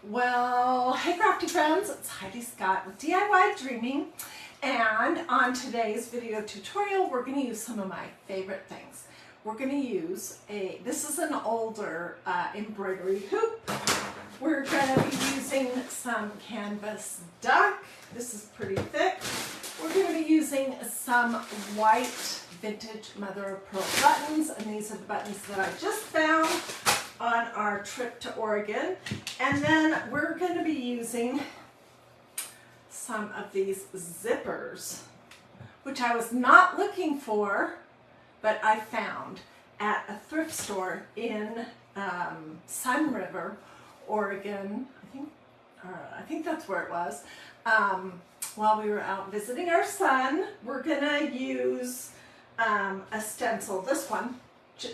Well, hey crafty friends, it's Hiedi Scott with DiyDreaming, and on today's video tutorial we're going to use some of my favorite things. We're going to use this is an older embroidery hoop. We're going to be using some canvas duck. This is pretty thick. We're going to be using some white vintage mother of pearl buttons, and these are the buttons that I just found on our trip to Oregon. And then we're going to be using some of these zippers, which I was not looking for, but I found at a thrift store in Sun River, Oregon. I think that's where it was. While we were out visiting our son, we're gonna use a stencil. This one,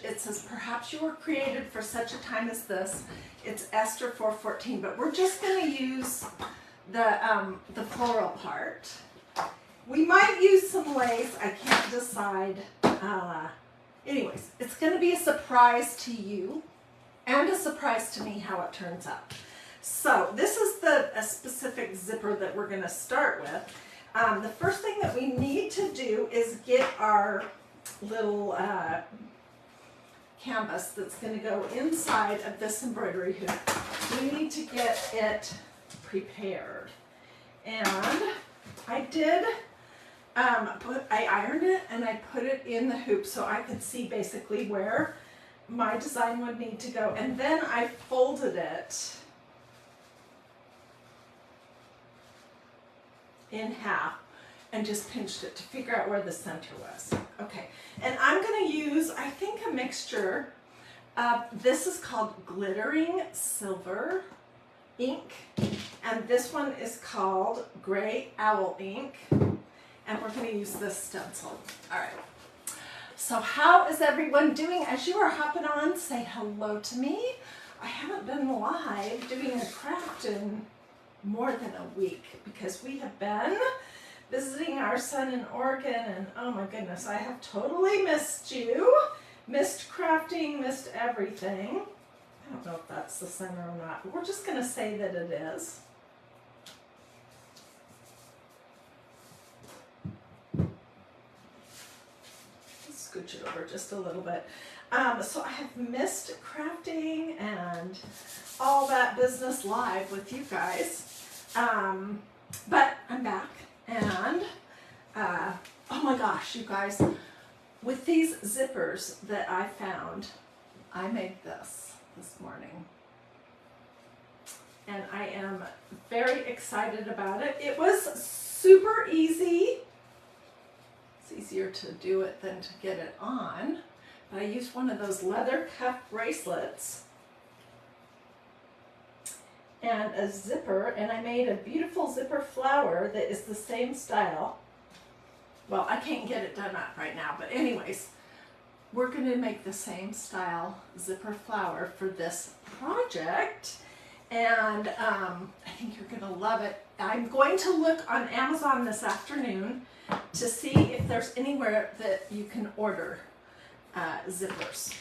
it says, "Perhaps you were created for such a time as this." It's Esther 414, but we're just going to use the floral part. We might use some lace. I can't decide. Anyways, it's going to be a surprise to you and a surprise to me how it turns out. So this is a specific zipper that we're going to start with. The first thing that we need to do is get our little canvas that's going to go inside of this embroidery hoop. We need to get it prepared, and I did I ironed it and I put it in the hoop so I could see basically where my design would need to go, and then I folded it in half and just pinched it to figure out where the center was. Okay, and I'm going to use, I think, a mixture of, this is called glittering silver ink, and this one is called gray owl ink, and we're going to use this stencil. All right, so how is everyone doing? As you are hopping on, say hello to me. I haven't been live doing a craft in more than a week because we have been visiting our son in Oregon, and oh my goodness, I have totally missed you. Missed crafting, missed everything. I don't know if that's the center or not, but we're just going to say that it is. Let's scooch it over just a little bit. So I have missed crafting and all that business live with you guys, but I'm back. And, oh my gosh, you guys, with these zippers that I found, I made this morning. And I am very excited about it. It was super easy. It's easier to do it than to get it on. But I used one of those leather cuff bracelets and a zipper, and I made a beautiful zipper flower that is the same style. Well, I can't get it done up right now, but anyways, we're going to make the same style zipper flower for this project, and I think you're going to love it. I'm going to look on Amazon this afternoon to see if there's anywhere that you can order zippers,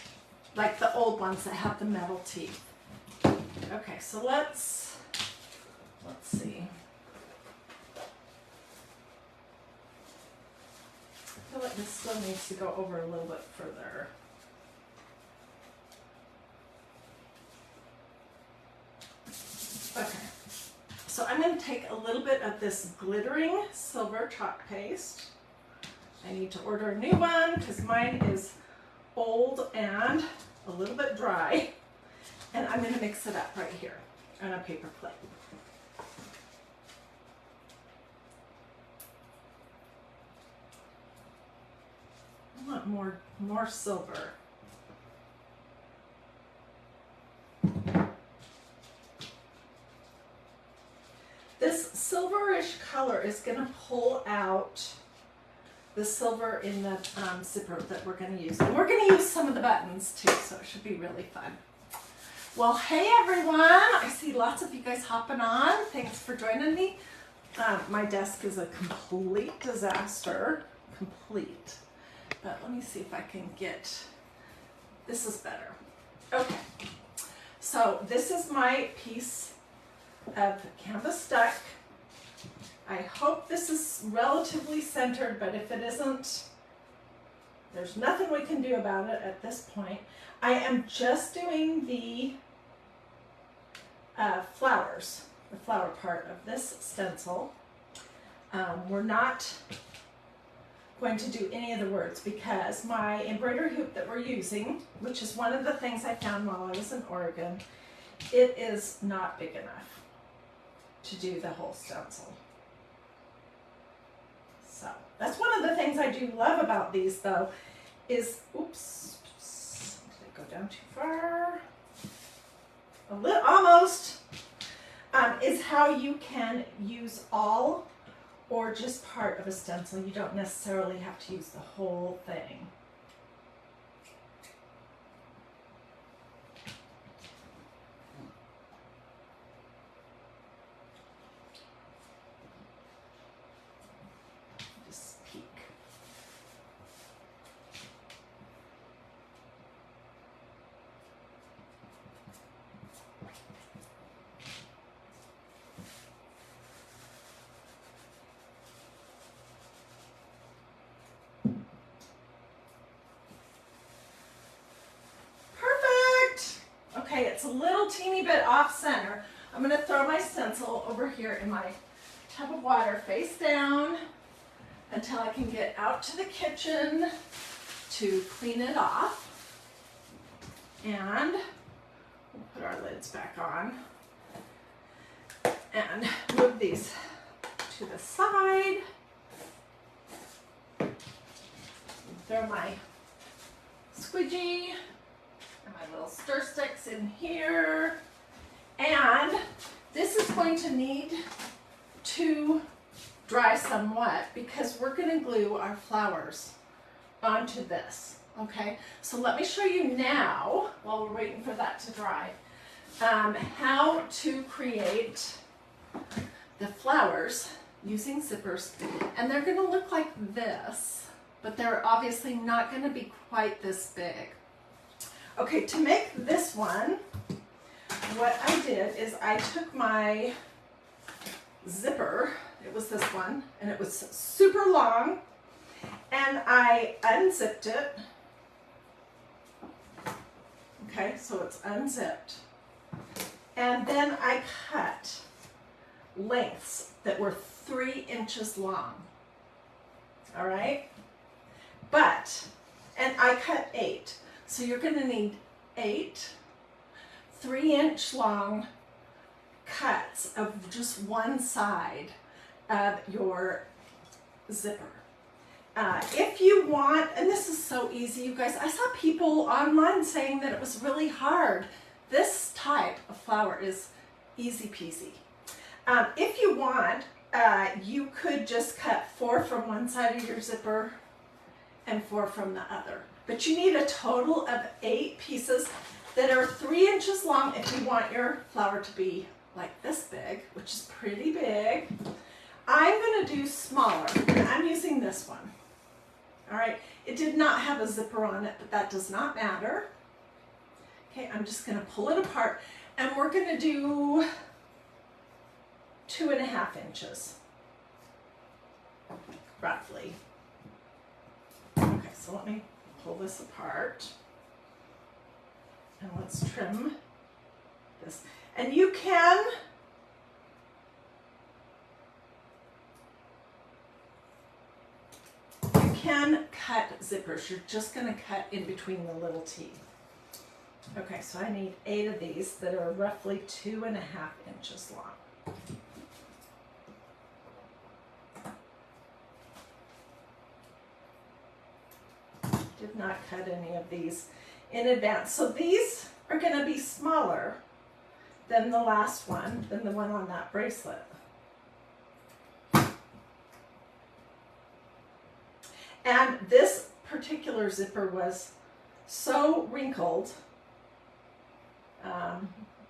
like the old ones that have the metal teeth. Okay, so let's see. I feel like this still needs to go over a little bit further. Okay, so I'm going to take a little bit of this glittering silver chalk paste. I need to order a new one because mine is old and a little bit dry. And I'm going to mix it up right here on a paper plate. I want more silver. This silverish color is going to pull out the silver in the zipper that we're going to use. And we're going to use some of the buttons too, so it should be really fun. Well, hey everyone, I see lots of you guys hopping on. Thanks for joining me. My desk is a complete disaster, complete. But let me see if I can get, this is better. Okay, so this is my piece of canvas stuck. I hope this is relatively centered, but if it isn't, there's nothing we can do about it at this point. I am just doing the flowers, the flower part of this stencil. We're not going to do any of the words because my embroidery hoop that we're using, which is one of the things I found while I was in Oregon, it is not big enough to do the whole stencil. So that's one of the things I do love about these though is, oops, did it go down too far? A little, almost, is how you can use all or just part of a stencil. You don't necessarily have to use the whole thing. Just peek. Okay, it's a little teeny bit off center. I'm going to throw my stencil over here in my tub of water face down until I can get out to the kitchen to clean it off. And we'll put our lids back on and move these to the side. Throw my squidgy and my little stir sticks in here. And this is going to need to dry somewhat because we're going to glue our flowers onto this. Okay, so let me show you now, while we're waiting for that to dry, how to create the flowers using zippers. And they're going to look like this, but they're obviously not going to be quite this big. Okay, to make this one, what I did is I took my zipper, it was this one, and it was super long, and I unzipped it. Okay, so it's unzipped. And then I cut lengths that were 3 inches long. All right? And I cut 8. So you're going to need 8 3-inch long cuts of just one side of your zipper. If you want, and this is so easy, you guys, I saw people online saying that it was really hard. This type of flower is easy peasy. If you want, you could just cut 4 from one side of your zipper and 4 from the other. But you need a total of 8 pieces that are 3 inches long if you want your flower to be like this big, which is pretty big. I'm going to do smaller, and I'm using this one. All right, it did not have a zipper on it, but that does not matter. Okay, I'm just going to pull it apart, and we're going to do 2.5 inches, roughly. Okay, so let me pull this apart, and let's trim this. And you can cut zippers. You're just going to cut in between the little teeth. Okay, so I need 8 of these that are roughly 2.5 inches long. Did not cut any of these in advance. So these are going to be smaller than the last one, than the one on that bracelet. And this particular zipper was so wrinkled,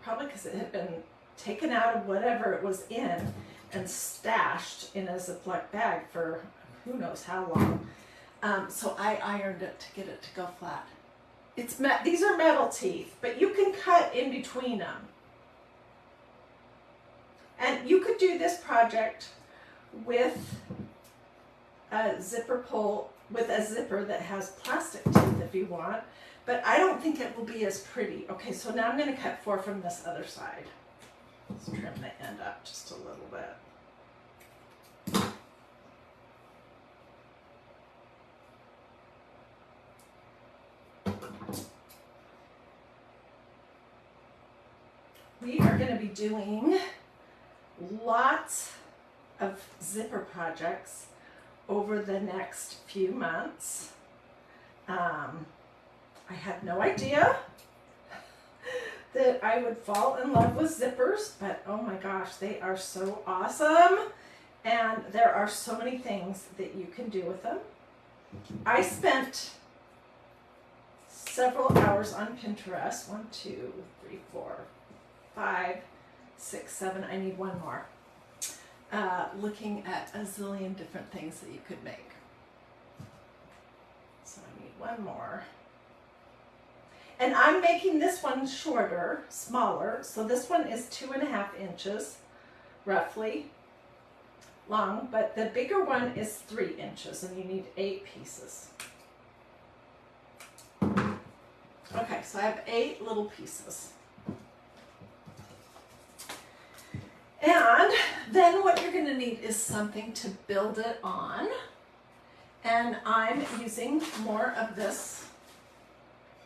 probably because it had been taken out of whatever it was in and stashed in a Ziploc bag for who knows how long. So I ironed it to get it to go flat. These are metal teeth, but you can cut in between them. And you could do this project with a zipper pull, with a zipper that has plastic teeth if you want, but I don't think it will be as pretty. Okay, so now I'm going to cut 4 from this other side. Let's trim the end up just a little bit. We are going to be doing lots of zipper projects over the next few months. I had no idea that I would fall in love with zippers, but oh my gosh, they are so awesome. And there are so many things that you can do with them. I spent several hours on Pinterest. 1, 2, 3, 4, 5, 6, 7. I need one more. Looking at a zillion different things that you could make. So I need one more. And I'm making this one shorter, smaller. So this one is 2.5 inches, roughly, long. But the bigger one is 3 inches, and you need 8 pieces. Okay, so I have 8 little pieces. And then what you're going to need is something to build it on. And I'm using more of this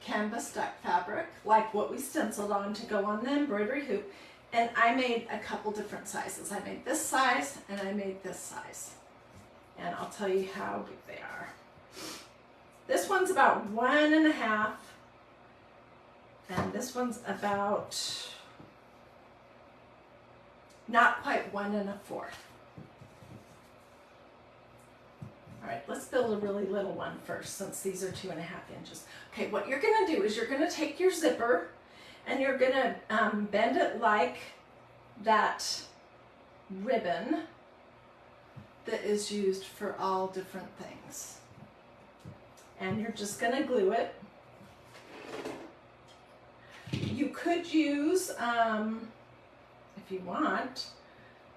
canvas duck fabric, like what we stenciled on to go on the embroidery hoop. And I made a couple different sizes. I made this size and I made this size. And I'll tell you how big they are. This one's about 1.5. And this one's about not quite 1 1/4. All right, let's build a really little one first, since these are 2.5 inches. Okay, what you're gonna do is you're gonna take your zipper and you're gonna bend it like that ribbon that is used for all different things. And you're just gonna glue it. You could use, if you want,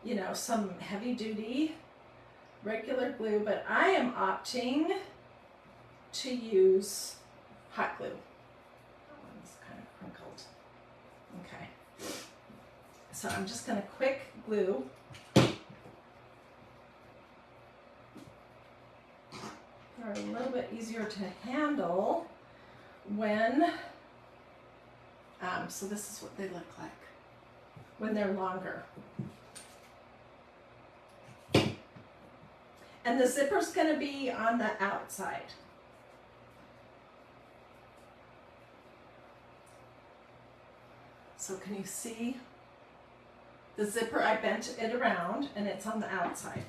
you know, some heavy duty regular glue, but I am opting to use hot glue. That one's kind of crinkled. Okay. So I'm just going to quick glue. They're a little bit easier to handle when, so this is what they look like when they're longer. And the zipper's going to be on the outside. So can you see the zipper? I bent it around and it's on the outside.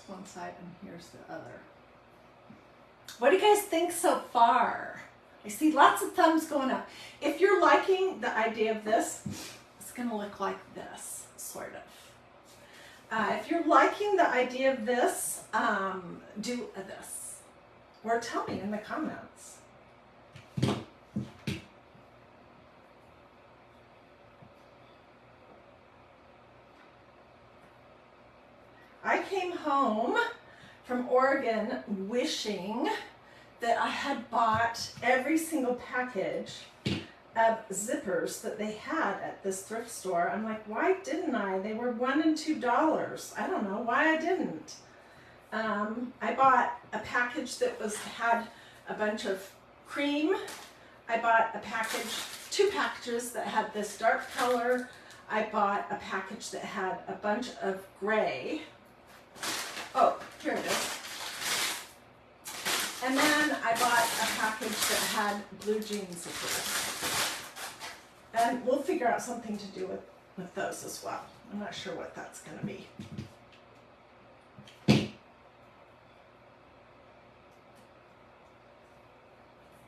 One side and here's the other. What do you guys think so far? I see lots of thumbs going up. If you're liking the idea of this, it's going to look like this, sort of. If you're liking the idea of this, do this. Or tell me in the comments. I came home from Oregon wishing that I had bought every single package of zippers that they had at this thrift store. I'm like, why didn't I? They were $1 and $2. I don't know why I didn't. I bought a package that had a bunch of cream. I bought a package, 2 packages that had this dark color. I bought a package that had a bunch of gray. Oh, here it is. And then I bought a package that had blue jean zippers. And we'll figure out something to do with those as well. I'm not sure what that's going to be.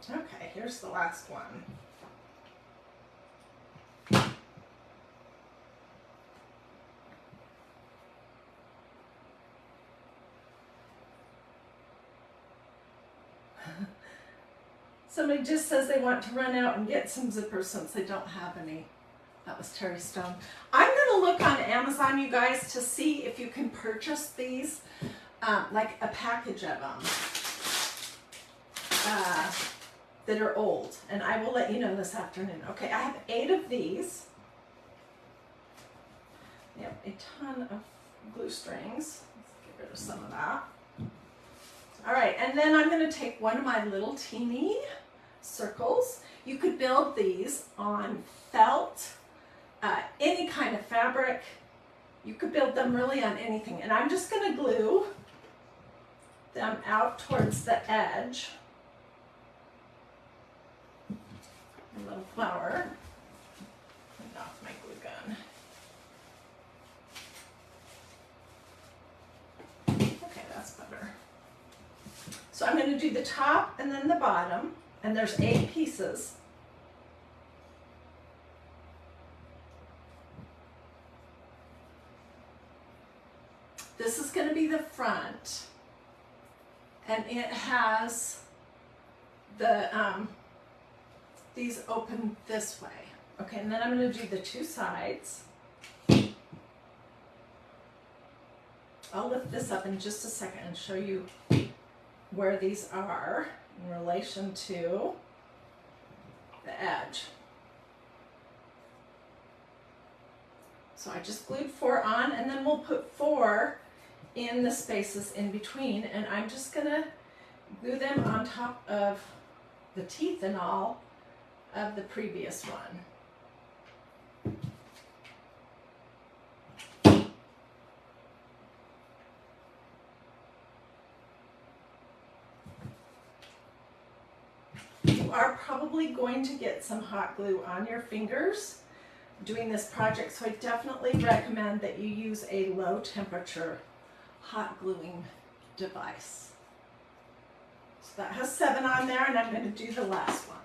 Okay, here's the last one. Somebody just says they want to run out and get some zippers since they don't have any. That was Terry Stone. I'm going to look on Amazon, you guys, to see if you can purchase these, like a package of them that are old. And I will let you know this afternoon. Okay, I have 8 of these. Yep, a ton of glue strings. Let's get rid of some of that. All right, and then I'm going to take one of my little teeny circles. You could build these on felt, any kind of fabric. You could build them really on anything. And I'm just going to glue them out towards the edge. A little flower. And off my glue gun. Okay, that's better. So I'm going to do the top and then the bottom, and there's 8 pieces. This is going to be the front, and it has the these open this way. Okay, and then I'm going to do the 2 sides. I'll lift this up in just a second and show you where these are in relation to the edge. So I just glued 4 on, and then we'll put 4 in the spaces in between, and I'm just gonna glue them on top of the teeth and all of the previous one. You are probably going to get some hot glue on your fingers doing this project, so I definitely recommend that you use a low temperature hot gluing device. So that has 7 on there, and I'm going to do the last one.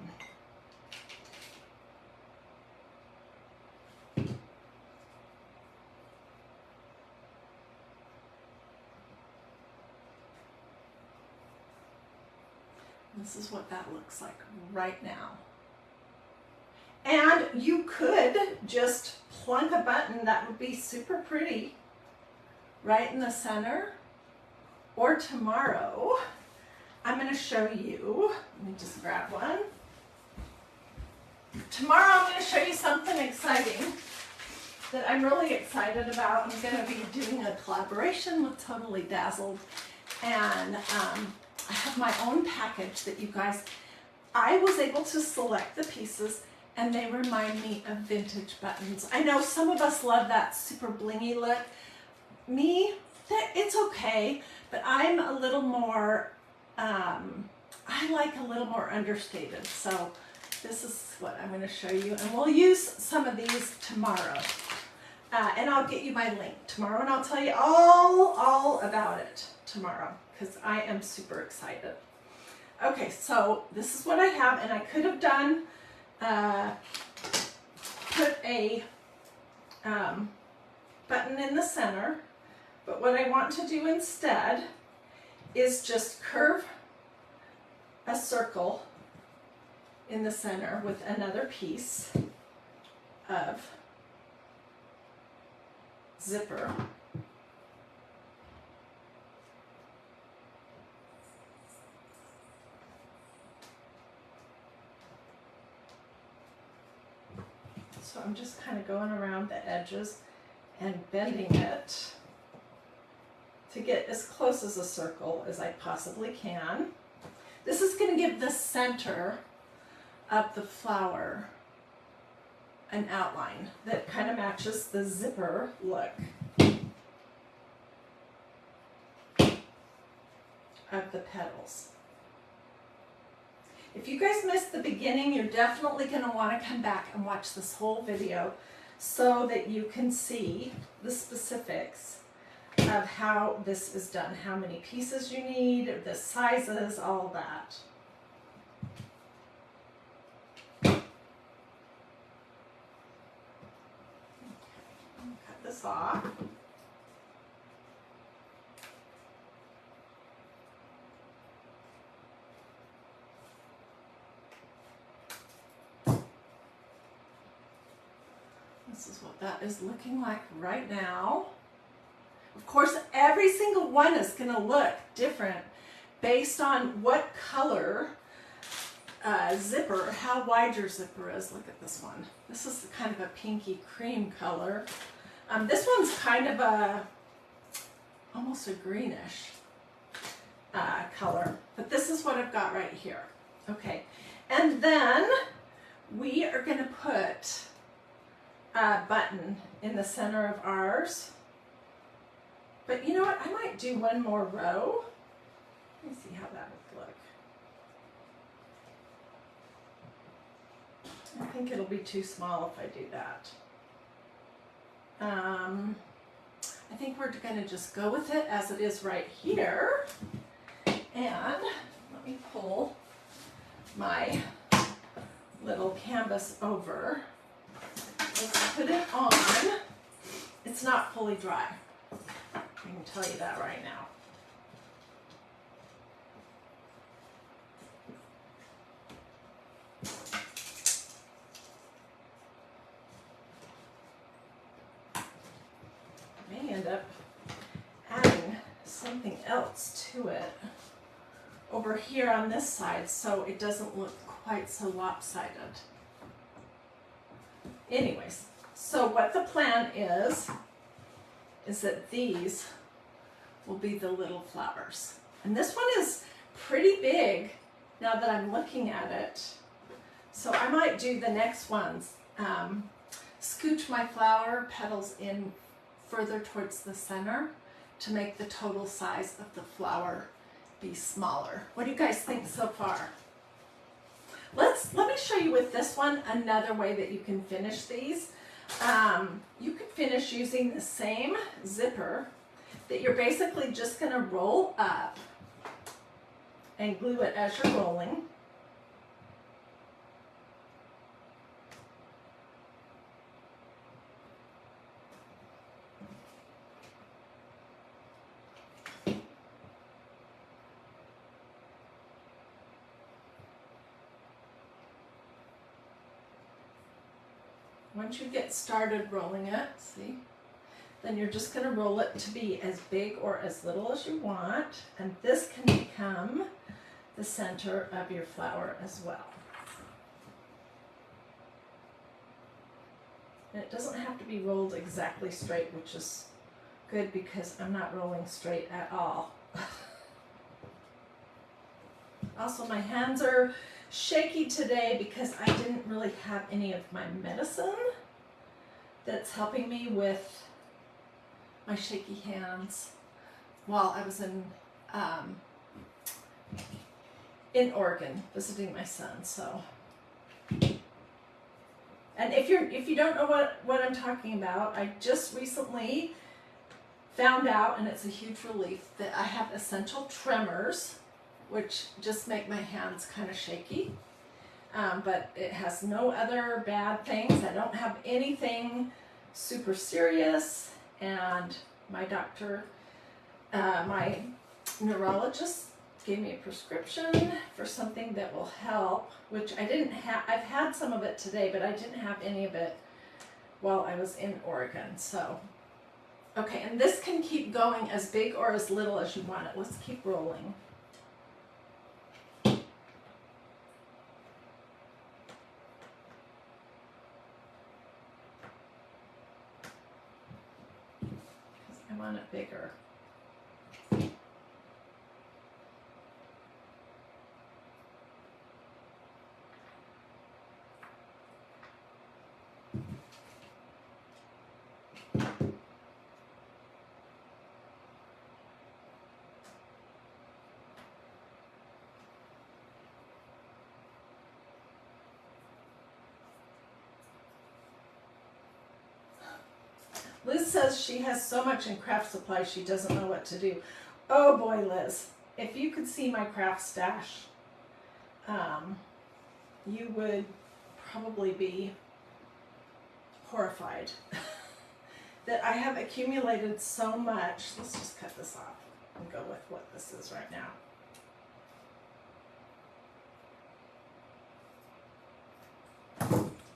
This is what that looks like right now. And you could just plunk a button that would be super pretty right in the center. Or tomorrow, I'm going to show you, let me just grab one. Tomorrow I'm going to show you something exciting that I'm really excited about. I'm going to be doing a collaboration with Totally Dazzled, and I have my own package that you guys, I was able to select the pieces, and they remind me of vintage buttons. I know some of us love that super blingy look. Me, it's okay, but I'm a little more, I like a little more understated. So this is what I'm going to show you, and we'll use some of these tomorrow. And I'll get you my link tomorrow, and I'll tell you all about it tomorrow, because I am super excited. Okay, so this is what I have, and I could have done, put a button in the center, but what I want to do instead is just curve a circle in the center with another piece of zipper. So I'm just kind of going around the edges and bending it to get as close as a circle as I possibly can. This is going to give the center of the flower an outline that kind of matches the zipper look of the petals. If you guys missed the beginning, you're definitely going to want to come back and watch this whole video so that you can see the specifics of how this is done, how many pieces you need, the sizes, all that. Cut this off. This is what that is looking like right now. Of course, every single one is going to look different based on what color zipper, how wide your zipper is. Look at this one. This is kind of a pinky cream color. This one's kind of almost a greenish color, but this is what I've got right here. Okay, and then we are going to put a button in the center of ours. But you know what? I might do one more row. Let me see how that would look. I think it'll be too small if I do that. I think we're going to just go with it as it is right here. And let me pull my little canvas over. Let's put it on. It's not fully dry. I can tell you that right now. I may end up adding something else to it over here on this side so it doesn't look quite so lopsided. Anyways, so what the plan is that these will be the little flowers. And this one is pretty big now that I'm looking at it. So I might do the next ones. Scooch my flower petals in further towards the center to make the total size of the flower be smaller. What do you guys think so far? Let me show you with this one another way that you can finish these. You could finish using the same zipper that you're basically just going to roll up and glue it as you're rolling. Once you get started rolling it, see, then you're just going to roll it to be as big or as little as you want, and this can become the center of your flower as well. And it doesn't have to be rolled exactly straight, which is good because I'm not rolling straight at all. Also, my hands are shaky today because I didn't really have any of my medicine that's helping me with my shaky hands while I was in Oregon visiting my son. So, and if you don't know what I'm talking about, I just recently found out, and it's a huge relief, that I have essential tremors, which just make my hands kind of shaky. But it has no other bad things. I don't have anything super serious. And my doctor, my neurologist gave me a prescription for something that will help, which I didn't have. I've had some of it today, but I didn't have any of it while I was in Oregon. So, okay, and this can keep going as big or as little as you want it. Let's keep rolling. I want it bigger. Liz says she has so much in craft supply she doesn't know what to do. Oh boy, Liz, if you could see my craft stash, you would probably be horrified that I have accumulated so much. Let's just cut this off and go with what this is right now.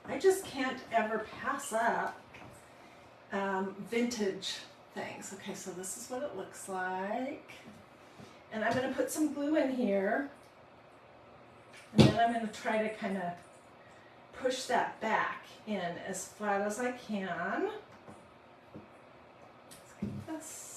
I just can't ever pass up vintage things. Okay, so this is what it looks like. And I'm going to put some glue in here. And then I'm going to try to kind of push that back in as flat as I can. Let's get this.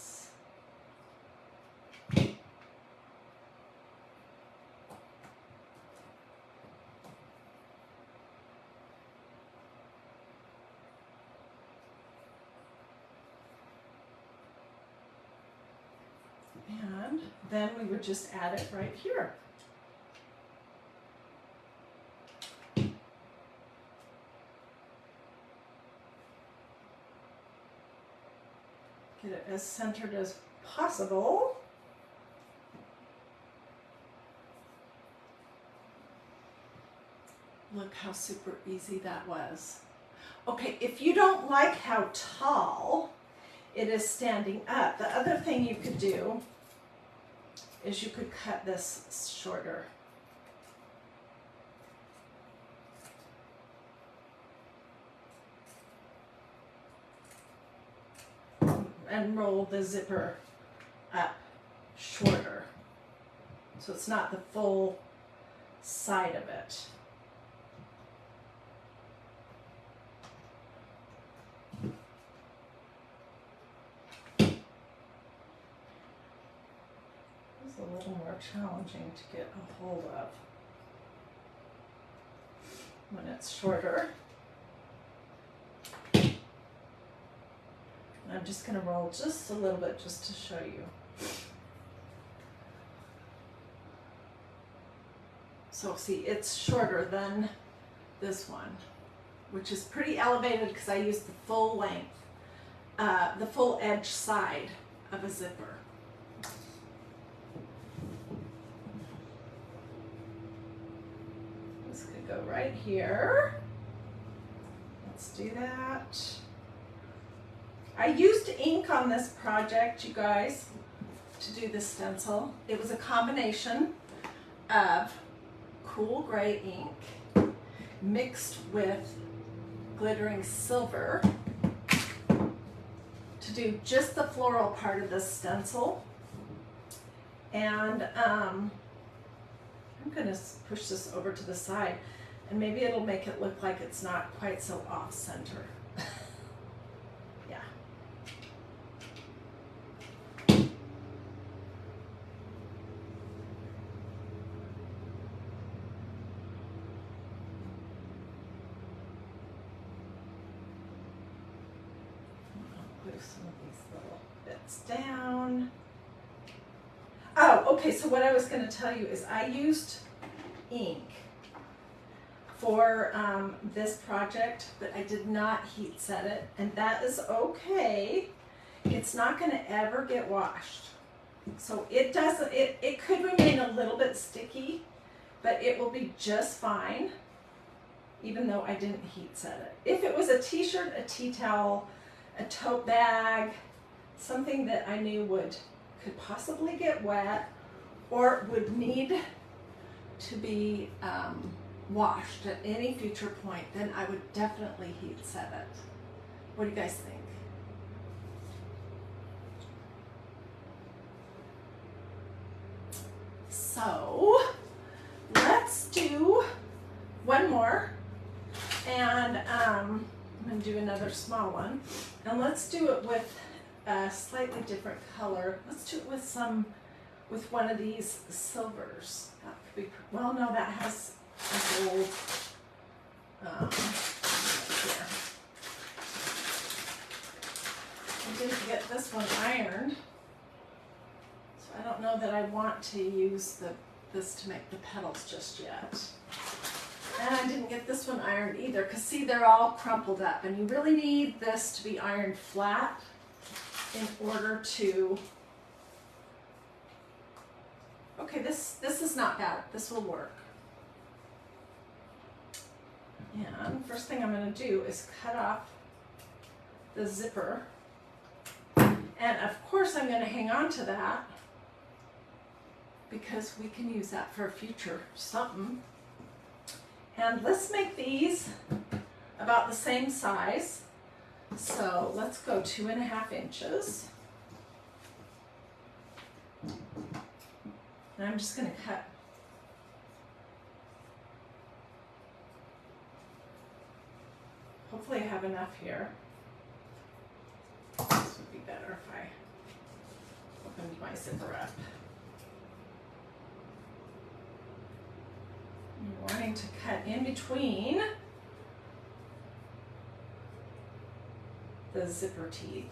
And then we would just add it right here. Get it as centered as possible. Look how super easy that was. Okay, if you don't like how tall it is standing up, the other thing you could do is you could cut this shorter. And roll the zipper up shorter. So it's not the full side of it. It's a little more challenging to get a hold of when it's shorter. I'm just going to roll just a little bit just to show you. So see, it's shorter than this one, which is pretty elevated because I used the full length, the full edge side of a zipper. This could go right here. Let's do that. I used ink on this project, you guys, to do the stencil. It was a combination of cool gray ink mixed with glittering silver to do just the floral part of the stencil. And I'm going to push this over to the side, and maybe it'll make it look like it's not quite so off-center. Yeah. Some of these little bits down. Oh, okay, so what I was going to tell you is I used ink for this project, but I did not heat set it, and that is okay. It's not going to ever get washed. So it doesn't, it could remain a little bit sticky, but it will be just fine, even though I didn't heat set it. If it was a t-shirt, a tea towel, a tote bag, something that I knew could possibly get wet or would need to be washed at any future point, then I would definitely heat set it. What do you guys think? So let's do one more, and I'm going to do another small one, and let's do it with a slightly different color. Let's do it with one of these silvers. That could be, well, no, that has a gold here. I didn't get this one ironed, so I don't know that I want to use this to make the petals just yet. And I didn't get this one ironed either, because see, they're all crumpled up, and you really need this to be ironed flat in order to, okay, this is not bad, this will work. And first thing I'm going to do is cut off the zipper, and of course I'm going to hang on to that because we can use that for a future something. And let's make these about the same size. So let's go 2.5 inches. And I'm just going to cut. Hopefully I have enough here. This would be better if I opened my zipper up. You're wanting to cut in between the zipper teeth.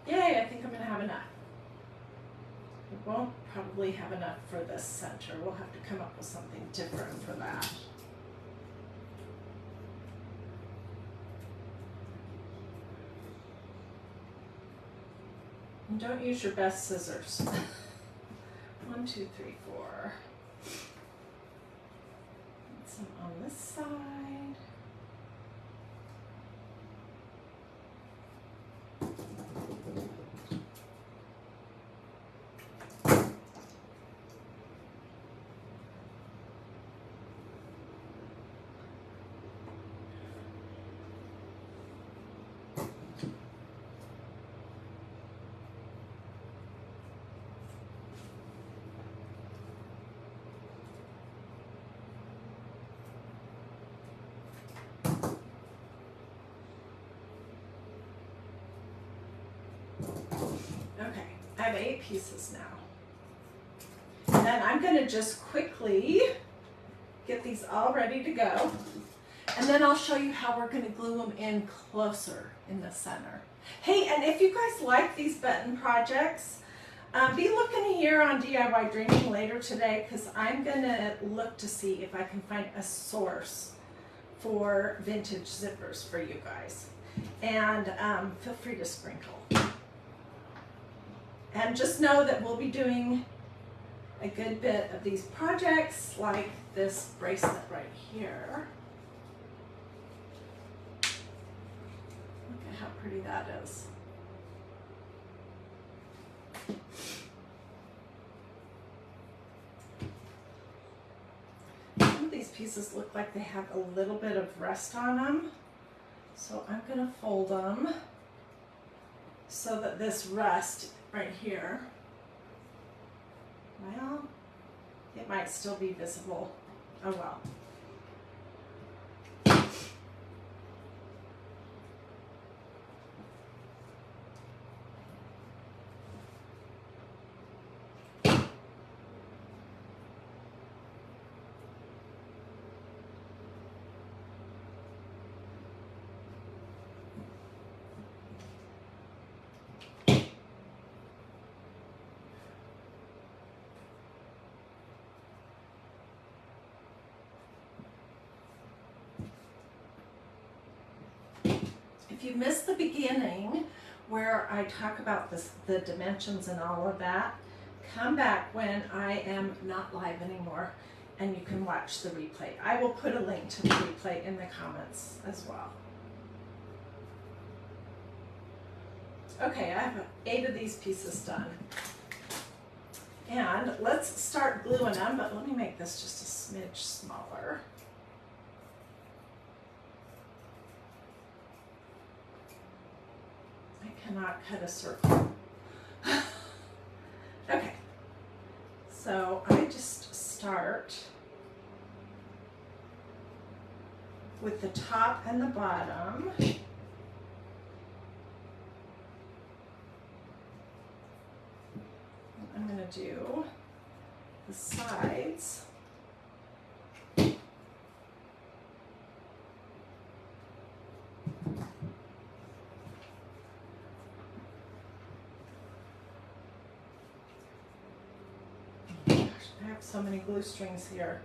Yay, I think I'm going to have enough. We won't probably have enough for this center. We'll have to come up with something different for that. And don't use your best scissors. 1, 2, 3, 4. Some on this side. Okay, I have 8 pieces now. And then I'm going to just quickly get these all ready to go. And then I'll show you how we're going to glue them in closer in the center. Hey, and if you guys like these button projects, be looking here on DIY Dreaming later today, because I'm going to look to see if I can find a source for vintage zippers for you guys. And feel free to sprinkle. And just know that we'll be doing a good bit of these projects, like this bracelet right here. Look at how pretty that is. Some of these pieces look like they have a little bit of rest on them. So I'm going to fold them so that this rest right here, well, it might still be visible. Oh well. If you missed the beginning where I talk about the dimensions and all of that, come back when I am not live anymore and you can watch the replay. I will put a link to the replay in the comments as well. Okay, I have 8 of these pieces done. And let's start gluing them, but let me make this just a smidge smaller. Cannot cut a circle. Okay, so I just start with the top and the bottom. I'm going to do the sides. I have so many glue strings here.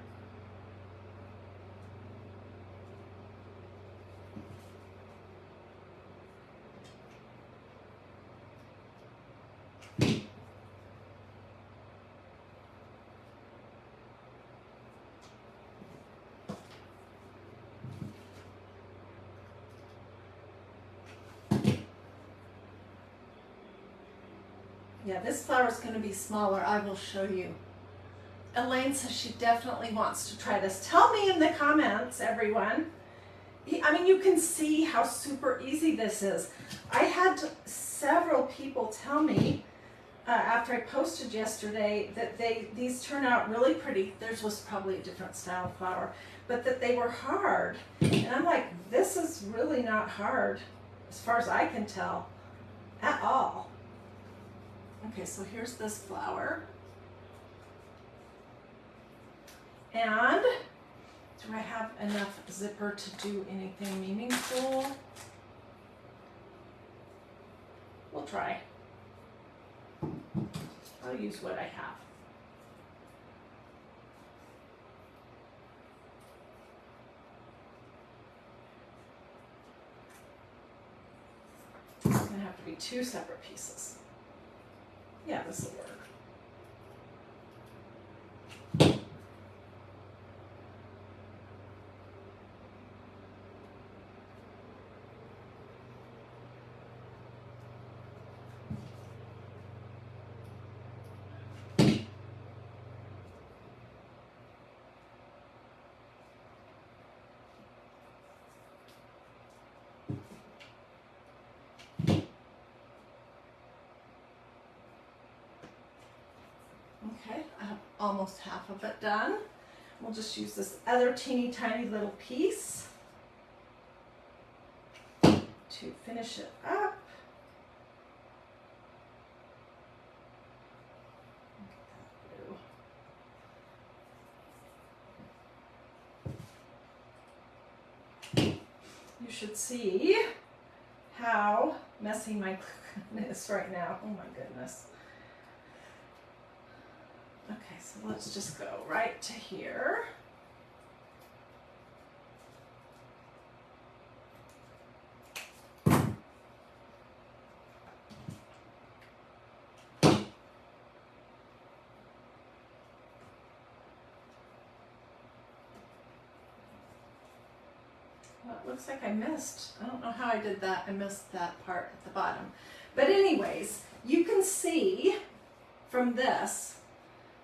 Yeah, this flower is going to be smaller. I will show you. Elaine says she definitely wants to try this. Tell me in the comments, everyone. I mean, you can see how super easy this is. I had several people tell me after I posted yesterday that these turn out really pretty. Theirs was probably a different style of flower, but that they were hard. And I'm like, this is really not hard as far as I can tell at all. Okay, so here's this flower. And do I have enough zipper to do anything meaningful? We'll try. I'll use what I have. It's going to have to be 2 separate pieces. Yeah, this will work. Okay, I have almost half of it done. We'll just use this other teeny tiny little piece to finish it up. You should see how messy my glue is right now. Oh my goodness. Okay, so let's just go right to here. Well, it looks like I missed. I don't know how I did that. I missed that part at the bottom. But anyways, you can see from this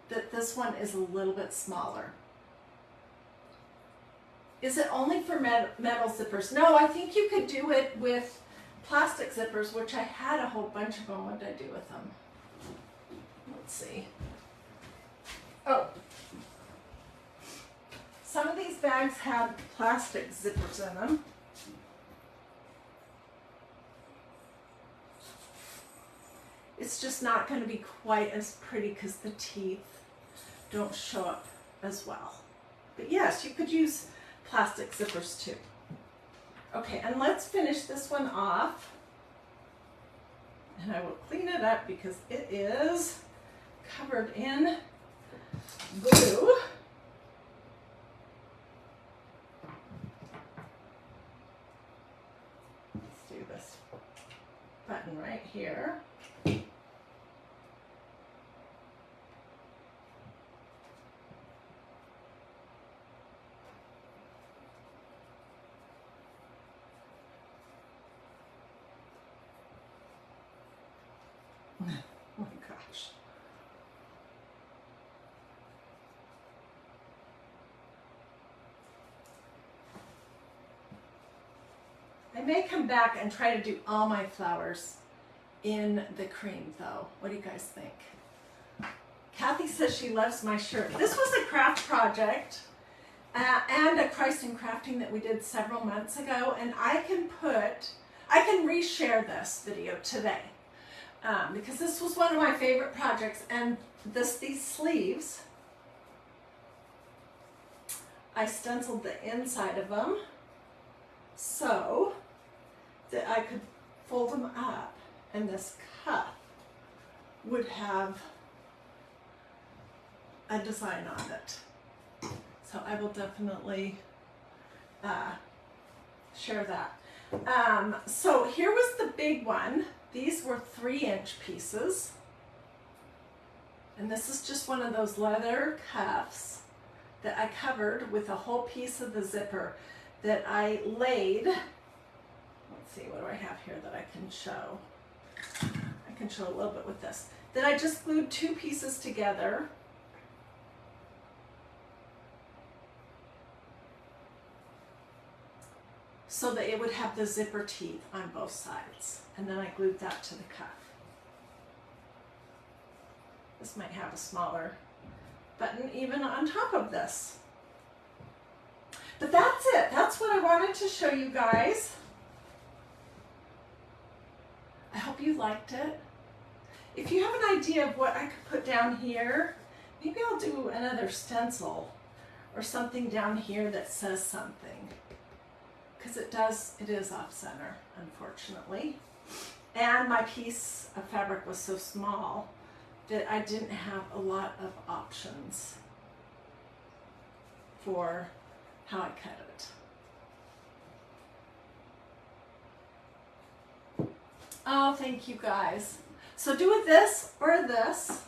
that this one is a little bit smaller. Is it only for metal zippers? No, I think you could do it with plastic zippers, which I had a whole bunch of them. What did I do with them? Let's see. Oh. Some of these bags had plastic zippers in them. It's just not going to be quite as pretty because the teeth don't show up as well. But yes, you could use plastic zippers too. Okay, and let's finish this one off. And I will clean it up because it is covered in glue. Let's do this button right here. Oh my gosh. I may come back and try to do all my flowers in the cream though. What do you guys think? Kathy says she loves my shirt. This was a craft project and a Christ in Crafting that we did several months ago, and I can reshare this video today. Because this was one of my favorite projects, and these sleeves, I stenciled the inside of them so that I could fold them up, and this cuff would have a design on it. So I will definitely share that. So here was the big one. These were 3-inch pieces, and this is just one of those leather cuffs that I covered with a whole piece of the zipper that I laid. Let's see, what do I have here that I can show? I can show a little bit with this, that I just glued 2 pieces together. So that it would have the zipper teeth on both sides. And then I glued that to the cuff. This might have a smaller button even on top of this. But that's it. That's what I wanted to show you guys. I hope you liked it. If you have an idea of what I could put down here, maybe I'll do another stencil or something down here that says something. Because it is off center, unfortunately. And my piece of fabric was so small that I didn't have a lot of options for how I cut it. Oh, thank you guys. So do it this or this.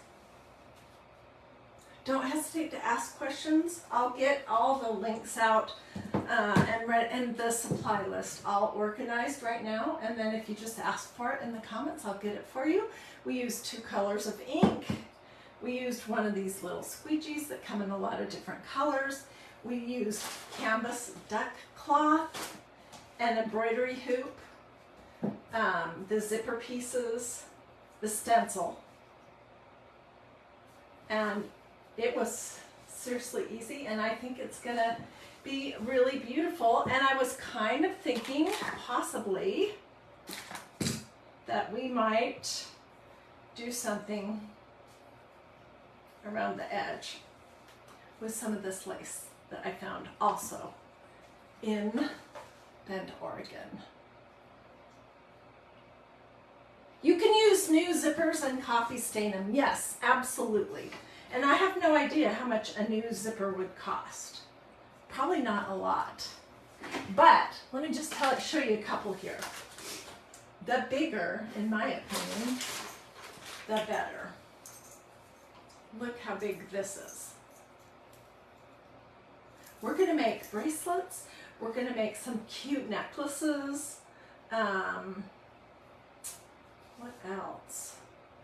Don't hesitate to ask questions. I'll get all the links out and the supply list all organized right now. And then if you just ask for it in the comments, I'll get it for you. We used 2 colors of ink. We used one of these little squeegees that come in a lot of different colors. We used canvas duck cloth, an embroidery hoop, the zipper pieces, the stencil. And it was seriously easy, and I think it's gonna be really beautiful. And I was kind of thinking possibly that we might do something around the edge with some of this lace that I found also in Bend, Oregon. You can use new zippers and coffee stain them. Yes, absolutely. And I have no idea how much a new zipper would cost. Probably not a lot. But let me just show you a couple here. The bigger, in my opinion, the better. Look how big this is. We're going to make bracelets. We're going to make some cute necklaces. What else?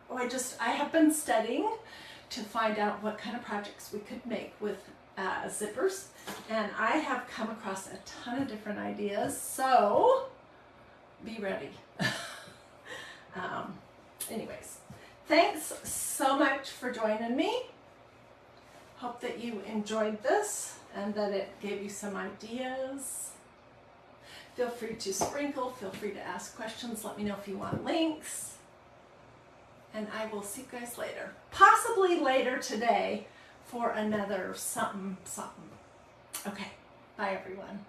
Oh, I have been studying to find out what kind of projects we could make with zippers, and I have come across a ton of different ideas, so be ready. Anyways, thanks so much for joining me. Hope that you enjoyed this and that it gave you some ideas. Feel free to sprinkle, feel free to ask questions, let me know if you want links. And I will see you guys later. Possibly later today for another something. Okay, bye everyone.